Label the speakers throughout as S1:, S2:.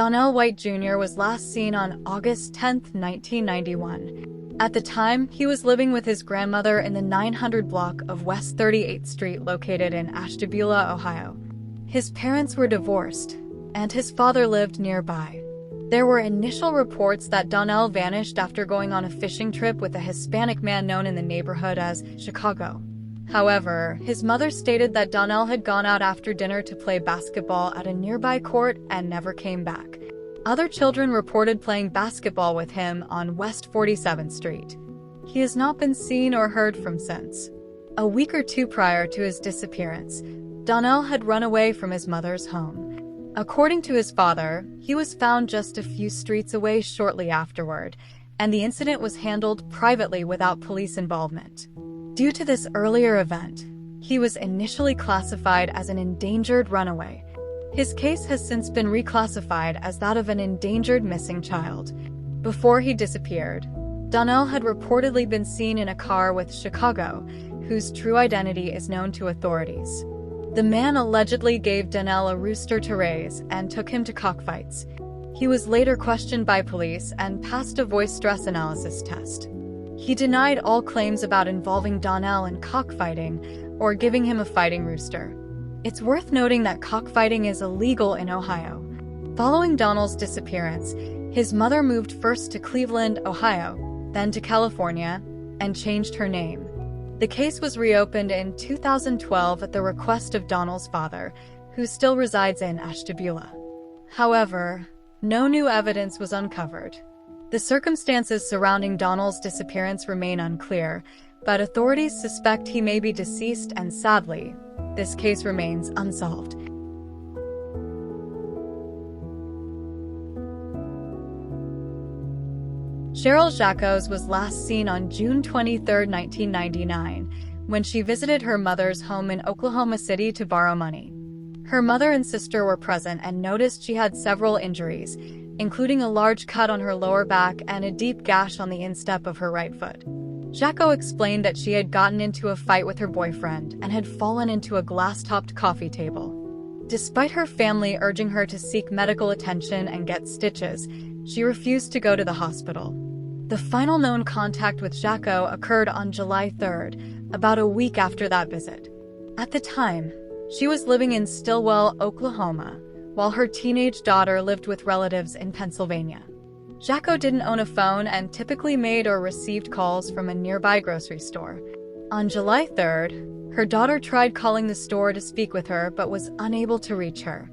S1: Donell White Jr. was last seen on August 10, 1991. At the time, he was living with his grandmother in the 900 block of West 38th Street located in Ashtabula, Ohio. His parents were divorced, and his father lived nearby. There were initial reports that Donell vanished after going on a fishing trip with a Hispanic man known in the neighborhood as Chicago. However, his mother stated that Donell had gone out after dinner to play basketball at a nearby court and never came back. Other children reported playing basketball with him on West 47th Street. He has not been seen or heard from since. A week or two prior to his disappearance, Donell had run away from his mother's home. According to his father, he was found just a few streets away shortly afterward, and the incident was handled privately without police involvement. Due to this earlier event, he was initially classified as an endangered runaway. His case has since been reclassified as that of an endangered missing child. Before he disappeared, Donell had reportedly been seen in a car with Chicago, whose true identity is known to authorities. The man allegedly gave Donell a rooster to raise and took him to cockfights. He was later questioned by police and passed a voice stress analysis test. He denied all claims about involving Donell in cockfighting or giving him a fighting rooster. It's worth noting that cockfighting is illegal in Ohio. Following Donell's disappearance, his mother moved first to Cleveland, Ohio, then to California, and changed her name. The case was reopened in 2012 at the request of Donell's father, who still resides in Ashtabula. However, no new evidence was uncovered. The circumstances surrounding Donell's disappearance remain unclear, but authorities suspect he may be deceased and sadly, this case remains unsolved. Sherryl Jacquot was last seen on June 23, 1999, when she visited her mother's home in Oklahoma City to borrow money. Her mother and sister were present and noticed she had several injuries, including a large cut on her lower back and a deep gash on the instep of her right foot. Jacquot explained that she had gotten into a fight with her boyfriend and had fallen into a glass-topped coffee table. Despite her family urging her to seek medical attention and get stitches, she refused to go to the hospital. The final known contact with Jacquot occurred on July 3rd, about a week after that visit. At the time, she was living in Stillwell, Oklahoma, while her teenage daughter lived with relatives in Pennsylvania. Jacquot didn't own a phone and typically made or received calls from a nearby grocery store. On July 3rd, her daughter tried calling the store to speak with her but was unable to reach her.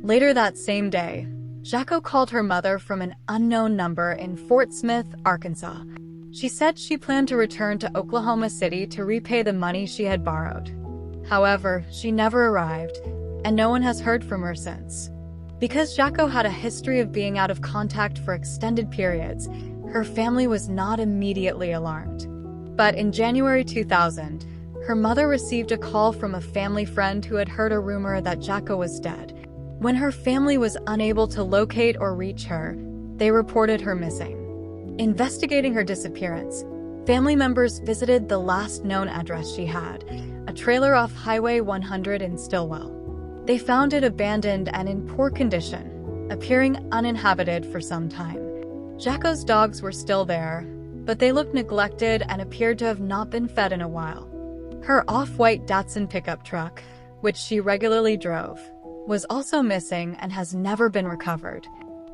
S1: Later that same day, Jacquot called her mother from an unknown number in Fort Smith, Arkansas. She said she planned to return to Oklahoma City to repay the money she had borrowed. However, she never arrived, and no one has heard from her since. Because Jacquot had a history of being out of contact for extended periods, her family was not immediately alarmed. But in January 2000, her mother received a call from a family friend who had heard a rumor that Jacquot was dead. When her family was unable to locate or reach her, they reported her missing. Investigating her disappearance, family members visited the last known address she had, a trailer off Highway 100 in Stillwell. They found it abandoned and in poor condition, appearing uninhabited for some time. Jacquot's dogs were still there, but they looked neglected and appeared to have not been fed in a while. Her off-white Datsun pickup truck, which she regularly drove, was also missing and has never been recovered.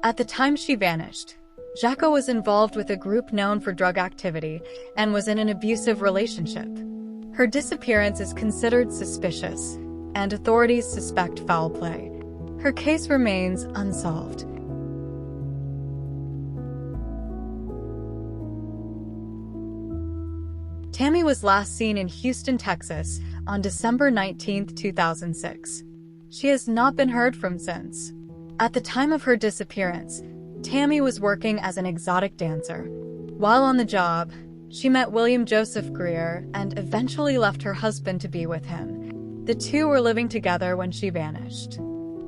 S1: At the time she vanished, Jacquot was involved with a group known for drug activity and was in an abusive relationship. Her disappearance is considered suspicious, and authorities suspect foul play. Her case remains unsolved. Tammy was last seen in Houston, Texas, on December 19, 2006. She has not been heard from since. At the time of her disappearance, Tammy was working as an exotic dancer. While on the job, she met William Greer and eventually left her husband to be with him. The two were living together when she vanished.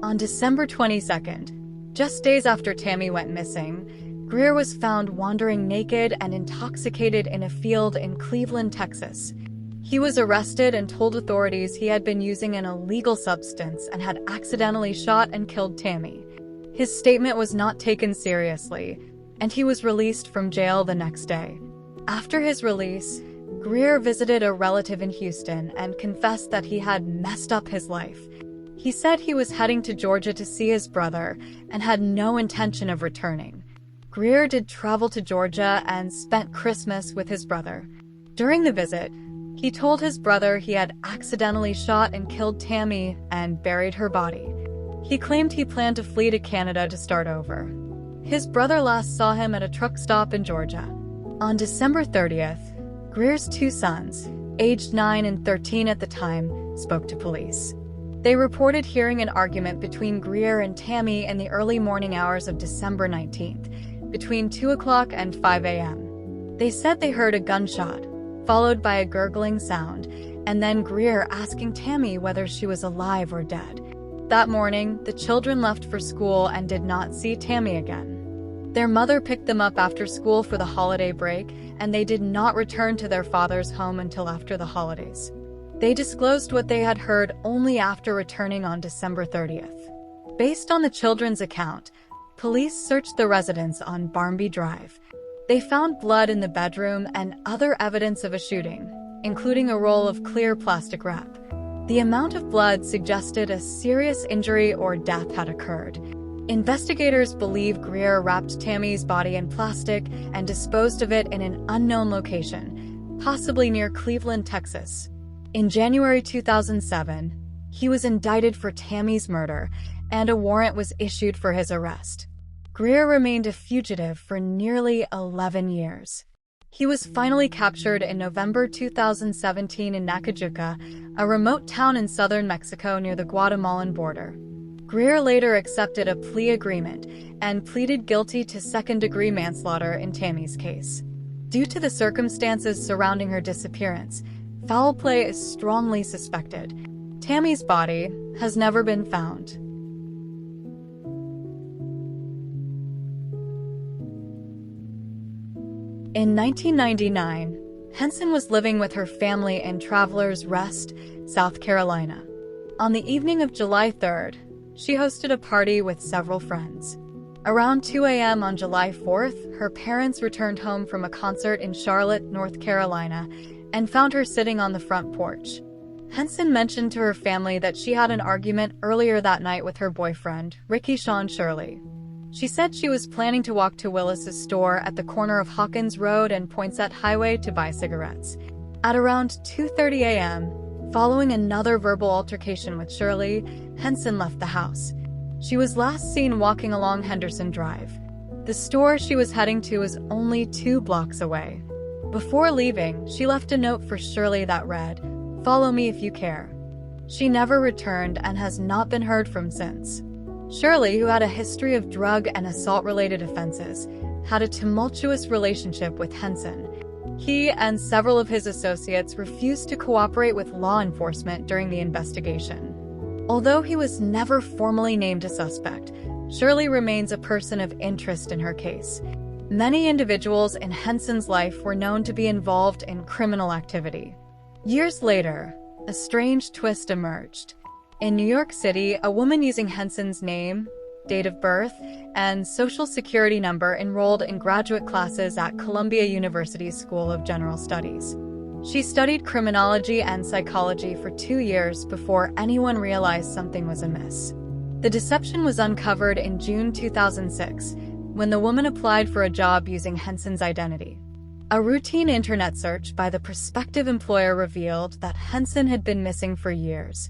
S1: On December 22nd, just days after Tammy went missing, Greer was found wandering naked and intoxicated in a field in Cleveland, Texas. He was arrested and told authorities he had been using an illegal substance and had accidentally shot and killed Tammy. His statement was not taken seriously, and he was released from jail the next day. After his release, Greer visited a relative in Houston and confessed that he had messed up his life. He said he was heading to Georgia to see his brother and had no intention of returning. Greer did travel to Georgia and spent Christmas with his brother. During the visit, he told his brother he had accidentally shot and killed Tammy and buried her body. He claimed he planned to flee to Canada to start over. His brother last saw him at a truck stop in Georgia. On December 30th, Greer's two sons, aged 9 and 13 at the time, spoke to police. They reported hearing an argument between Greer and Tammy in the early morning hours of December 19th, between 2 o'clock and 5 a.m. They said they heard a gunshot, followed by a gurgling sound, and then Greer asking Tammy whether she was alive or dead. That morning, the children left for school and did not see Tammy again. Their mother picked them up after school for the holiday break, and they did not return to their father's home until after the holidays. They disclosed what they had heard only after returning on December 30th. Based on the children's account, police searched the residence on Barmby Drive. They found blood in the bedroom and other evidence of a shooting, including a roll of clear plastic wrap. The amount of blood suggested a serious injury or death had occurred. Investigators believe Greer wrapped Tammy's body in plastic and disposed of it in an unknown location, possibly near Cleveland, Texas. In January 2007, he was indicted for Tammy's murder, and a warrant was issued for his arrest. Greer remained a fugitive for nearly 11 years. He was finally captured in November 2017 in Nacajuca, a remote town in southern Mexico near the Guatemalan border. Greer later accepted a plea agreement and pleaded guilty to second-degree manslaughter in Tammy's case. Due to the circumstances surrounding her disappearance, foul play is strongly suspected. Tammy's body has never been found. In 1999, Henson was living with her family in Travelers Rest, South Carolina. On the evening of July 3rd, she hosted a party with several friends. Around 2 a.m. on July 4th, her parents returned home from a concert in Charlotte, North Carolina, and found her sitting on the front porch. Henson mentioned to her family that she had an argument earlier that night with her boyfriend, Ricky Sean Shirley. She said she was planning to walk to Willis's store at the corner of Hawkins Road and Poinsett Highway to buy cigarettes. At around 2:30 a.m., following another verbal altercation with Shirley, Henson left the house. She was last seen walking along Henderson Drive. The store she was heading to was only 2 blocks away. Before leaving, she left a note for Shirley that read, "Follow me if you care." She never returned and has not been heard from since. Shirley, who had a history of drug and assault-related offenses, had a tumultuous relationship with Henson. He and several of his associates refused to cooperate with law enforcement during the investigation. Although he was never formally named a suspect, Shirley remains a person of interest in her case. Many individuals in Henson's life were known to be involved in criminal activity. Years later, a strange twist emerged. In New York City, a woman using Henson's name, date of birth, and social security number enrolled in graduate classes at Columbia University's School of General Studies. She studied criminology and psychology for 2 years before anyone realized something was amiss. The deception was uncovered in June 2006, when the woman applied for a job using Henson's identity. A routine internet search by the prospective employer revealed that Henson had been missing for years.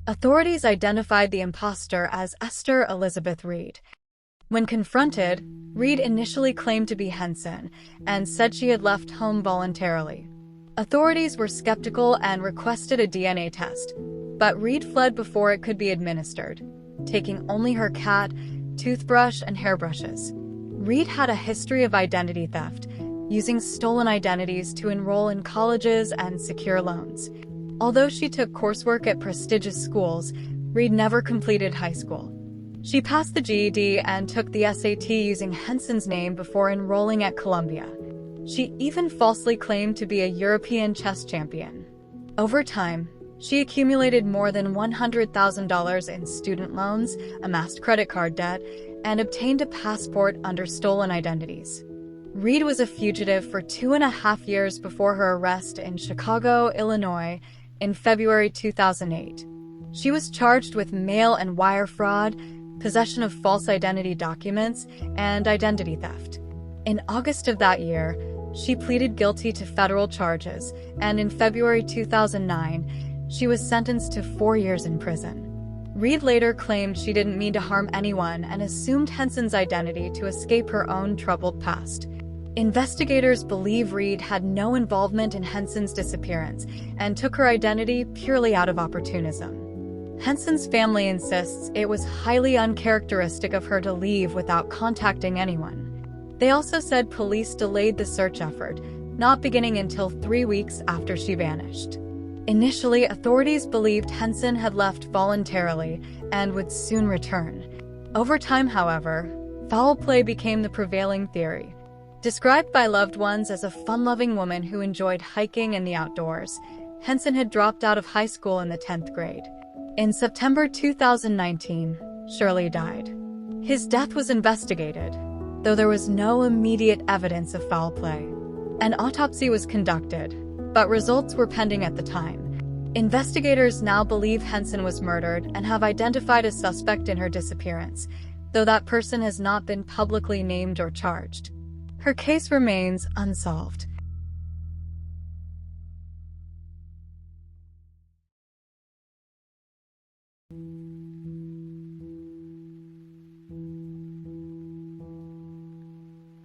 S1: Authorities identified the imposter as Esther Elizabeth Reed. When confronted, Reed initially claimed to be Henson and said she had left home voluntarily. Authorities were skeptical and requested a DNA test, but Reed fled before it could be administered, taking only her cat, toothbrush, and hairbrushes. Reed had a history of identity theft, using stolen identities to enroll in colleges and secure loans. Although she took coursework at prestigious schools, Reed never completed high school. She passed the GED and took the SAT using Henson's name before enrolling at Columbia. She even falsely claimed to be a European chess champion. Over time, She accumulated more than $100,000 in student loans, amassed credit card debt, and obtained a passport under stolen identities. Reed was a fugitive for 2.5 years before her arrest in Chicago, Illinois, in February 2008. She was charged with mail and wire fraud, possession of false identity documents, and identity theft. In August of that year, she pleaded guilty to federal charges, and in February 2009, she was sentenced to 4 years in prison. Reed later claimed she didn't mean to harm anyone and assumed Henson's identity to escape her own troubled past. Investigators believe Reed had no involvement in Henson's disappearance and took her identity purely out of opportunism. Henson's family insists it was highly uncharacteristic of her to leave without contacting anyone. They also said police delayed the search effort, not beginning until 3 weeks after she vanished. Initially, authorities believed Henson had left voluntarily and would soon return. Over time, however, foul play became the prevailing theory. Described by loved ones as a fun-loving woman who enjoyed hiking and the outdoors, Henson had dropped out of high school in the 10th grade. In September 2019, Shirley died. His death was investigated, though there was no immediate evidence of foul play. An autopsy was conducted, but results were pending at the time. Investigators now believe Henson was murdered and have identified a suspect in her disappearance, though that person has not been publicly named or charged. Her case remains unsolved.